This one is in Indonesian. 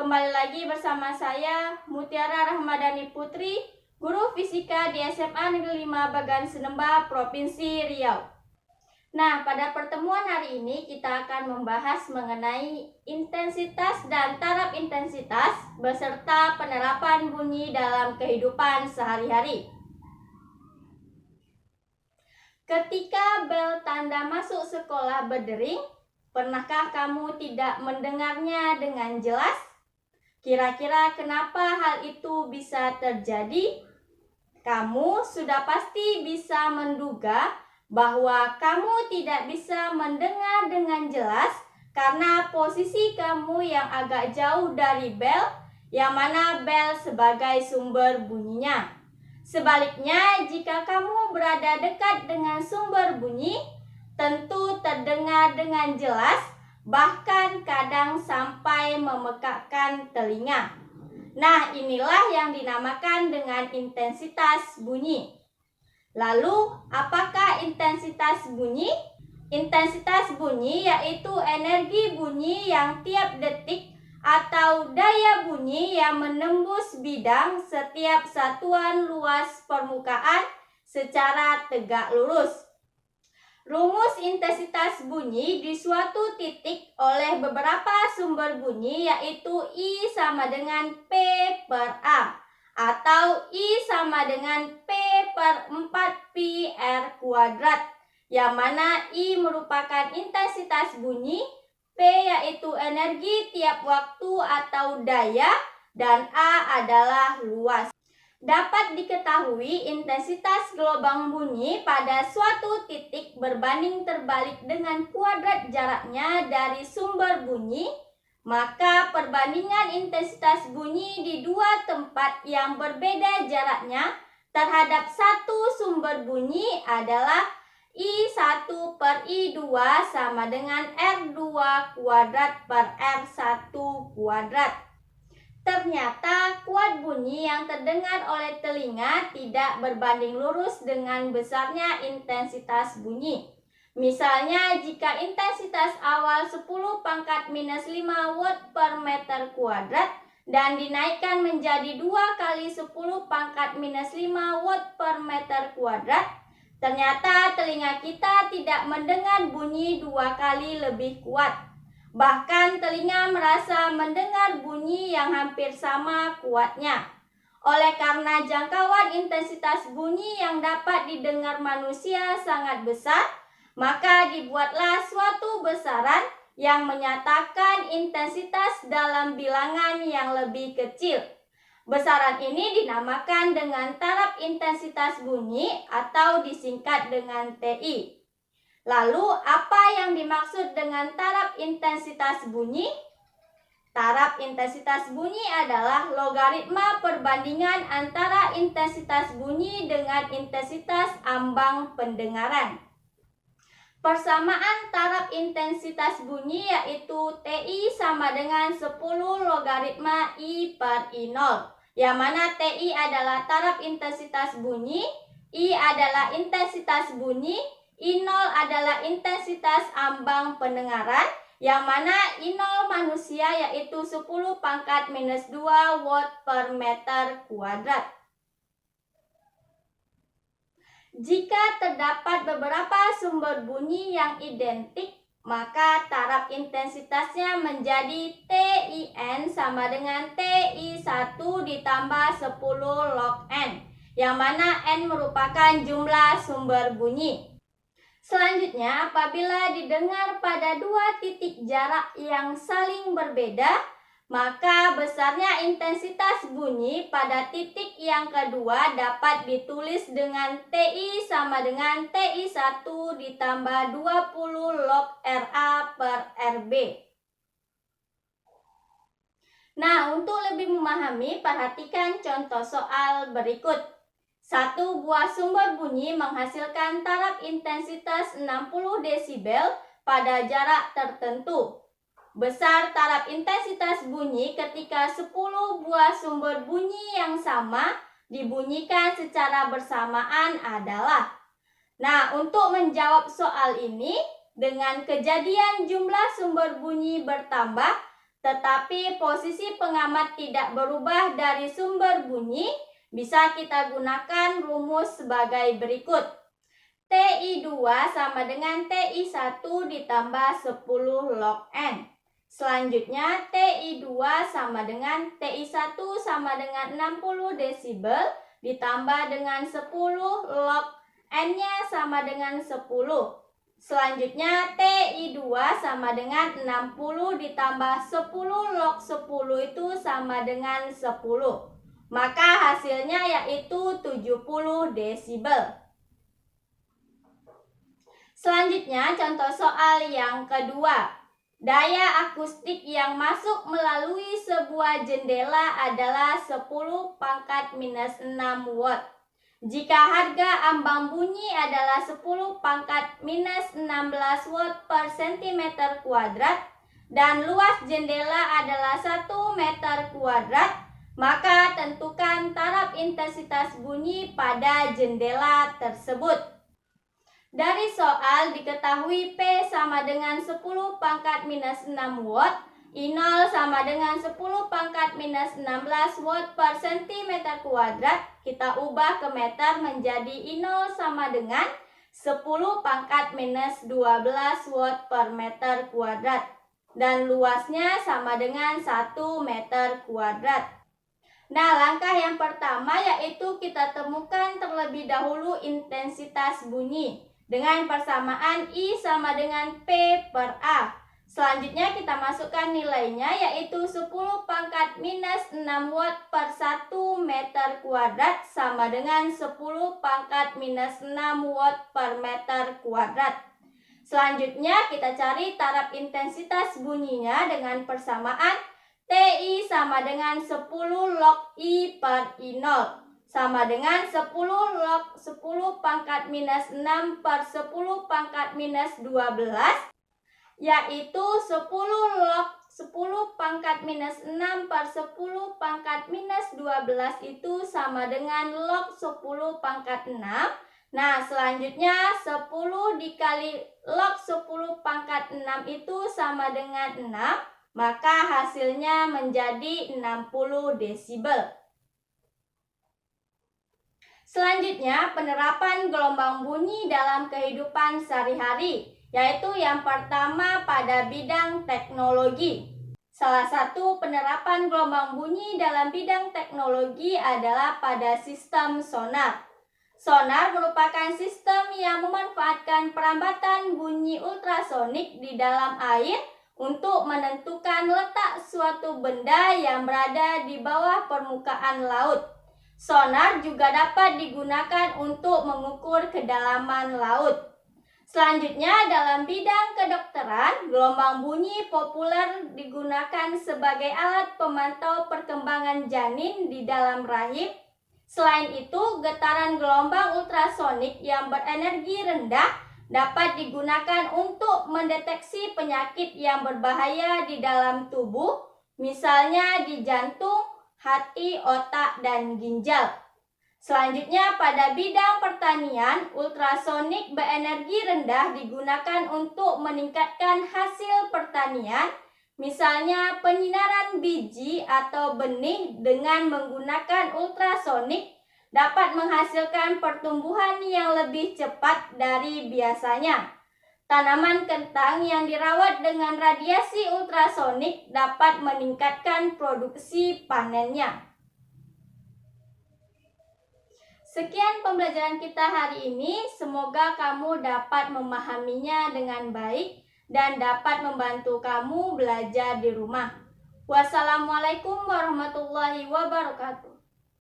Kembali lagi bersama saya Mutiara Rahmadani Putri, guru fisika di SMA Negeri 5 Bagan Senemba, Provinsi Riau. Nah, pada pertemuan hari ini kita akan membahas mengenai intensitas dan taraf intensitas beserta penerapan bunyi dalam kehidupan sehari-hari. Ketika bel tanda masuk sekolah berdering, pernahkah kamu tidak mendengarnya dengan jelas? Kira-kira kenapa hal itu bisa terjadi? Kamu sudah pasti bisa menduga bahwa kamu tidak bisa mendengar dengan jelas karena posisi kamu yang agak jauh dari bel, yang mana bel sebagai sumber bunyinya. Sebaliknya, jika kamu berada dekat dengan sumber bunyi, tentu terdengar dengan jelas, bahkan kadang sampai memekakkan telinga. Nah, inilah yang dinamakan dengan intensitas bunyi. Lalu, apakah intensitas bunyi? Intensitas bunyi yaitu energi bunyi yang tiap detik atau daya bunyi yang menembus bidang setiap satuan luas permukaan secara tegak lurus. Rumus intensitas bunyi di suatu titik oleh beberapa sumber bunyi yaitu I sama dengan P per A atau I sama dengan P per 4 pi R kuadrat, yang mana I merupakan intensitas bunyi, P yaitu energi tiap waktu atau daya, dan A adalah luas. Dapat diketahui intensitas gelombang bunyi pada suatu titik berbanding terbalik dengan kuadrat jaraknya dari sumber bunyi, maka perbandingan intensitas bunyi di dua tempat yang berbeda jaraknya terhadap satu sumber bunyi adalah I1 per I2 sama dengan R2 kuadrat per R1 kuadrat. Ternyata kuat bunyi yang terdengar oleh telinga tidak berbanding lurus dengan besarnya intensitas bunyi. Misalnya, jika intensitas awal 10 pangkat minus 5 watt per meter kuadrat dan dinaikkan menjadi 2 kali 10 pangkat minus 5 watt per meter kuadrat, ternyata telinga kita tidak mendengar bunyi 2 kali lebih kuat. Bahkan telinga merasa mendengar bunyi yang hampir sama kuatnya. Oleh karena jangkauan intensitas bunyi yang dapat didengar manusia sangat besar, maka dibuatlah suatu besaran yang menyatakan intensitas dalam bilangan yang lebih kecil. Besaran ini dinamakan dengan taraf intensitas bunyi atau disingkat dengan TI. Lalu, apa yang dimaksud dengan taraf intensitas bunyi? Taraf intensitas bunyi adalah logaritma perbandingan antara intensitas bunyi dengan intensitas ambang pendengaran. Persamaan taraf intensitas bunyi yaitu TI sama dengan 10 logaritma I per I0, yang mana TI adalah taraf intensitas bunyi, I adalah intensitas bunyi, I0 adalah intensitas ambang pendengaran, yang mana I0 manusia yaitu 10 pangkat minus 2 watt per meter kuadrat. Jika terdapat beberapa sumber bunyi yang identik, maka taraf intensitasnya menjadi TIN sama dengan TI1 ditambah 10 log N, yang mana N merupakan jumlah sumber bunyi. Selanjutnya, apabila didengar pada dua titik jarak yang saling berbeda, maka besarnya intensitas bunyi pada titik yang kedua dapat ditulis dengan TI sama dengan TI1 ditambah 20 log RA per RB. Nah, untuk lebih memahami, perhatikan contoh soal berikut. Satu buah sumber bunyi menghasilkan taraf intensitas 60 desibel pada jarak tertentu. Besar taraf intensitas bunyi ketika 10 buah sumber bunyi yang sama dibunyikan secara bersamaan adalah. Nah, untuk menjawab soal ini, dengan kejadian jumlah sumber bunyi bertambah, Tetapi posisi pengamat tidak berubah dari sumber bunyi, bisa kita gunakan rumus sebagai berikut. TI2 sama dengan TI1 ditambah 10 log N. Selanjutnya TI2 sama dengan TI1 sama dengan 60 desibel ditambah dengan 10 log N-nya sama dengan 10. Selanjutnya TI2 sama dengan 60 ditambah 10 log 10 itu sama dengan 10. Maka hasilnya yaitu 70 desibel. Selanjutnya contoh soal yang kedua. Daya akustik yang masuk melalui sebuah jendela adalah 10 pangkat minus 6 watt. Jika harga ambang bunyi adalah 10 pangkat minus 16 watt per cm kuadrat dan luas jendela adalah 1 meter kuadrat, maka tentukan taraf intensitas bunyi pada jendela tersebut. Dari soal diketahui P sama dengan 10 pangkat minus 6 watt, I0 sama dengan 10 pangkat minus 16 watt per cm kuadrat. Kita ubah ke meter menjadi I0 sama dengan 10 pangkat minus 12 watt per meter kuadrat. Dan luasnya sama dengan 1 meter kuadrat. Nah, langkah yang pertama yaitu kita temukan terlebih dahulu intensitas bunyi dengan persamaan I sama dengan P per A. Selanjutnya kita masukkan nilainya yaitu 10 pangkat minus 6 watt per 1 meter kuadrat sama dengan 10 pangkat minus 6 watt per meter kuadrat. Selanjutnya kita cari taraf intensitas bunyinya dengan persamaan TI sama dengan 10 log I per I0 sama dengan 10 log 10 pangkat minus 6 per 10 pangkat minus 12, yaitu 10 log 10 pangkat minus 6 per 10 pangkat minus 12 itu sama dengan log 10 pangkat 6. Nah, selanjutnya 10 dikali log 10 pangkat 6 itu sama dengan 6, maka hasilnya menjadi 60 desibel. Selanjutnya, penerapan gelombang bunyi dalam kehidupan sehari-hari, yaitu yang pertama pada bidang teknologi. Salah satu penerapan gelombang bunyi dalam bidang teknologi adalah pada sistem sonar. Sonar merupakan sistem yang memanfaatkan perambatan bunyi ultrasonik di dalam air untuk menentukan letak suatu benda yang berada di bawah permukaan laut. Sonar juga dapat digunakan untuk mengukur kedalaman laut. Selanjutnya, dalam bidang kedokteran, gelombang bunyi populer digunakan sebagai alat pemantau perkembangan janin di dalam rahim. Selain itu, getaran gelombang ultrasonik yang berenergi rendah dapat digunakan untuk mendeteksi penyakit yang berbahaya di dalam tubuh, misalnya di jantung, hati, otak, dan ginjal. Selanjutnya, pada bidang pertanian, ultrasonik berenergi rendah digunakan untuk meningkatkan hasil pertanian, misalnya penyinaran biji atau benih dengan menggunakan ultrasonik dapat menghasilkan pertumbuhan yang lebih cepat dari biasanya. Tanaman kentang yang dirawat dengan radiasi ultrasonik dapat meningkatkan produksi panennya. Sekian pembelajaran kita hari ini. Semoga kamu dapat memahaminya dengan baik dan dapat membantu kamu belajar di rumah. Wassalamualaikum warahmatullahi wabarakatuh.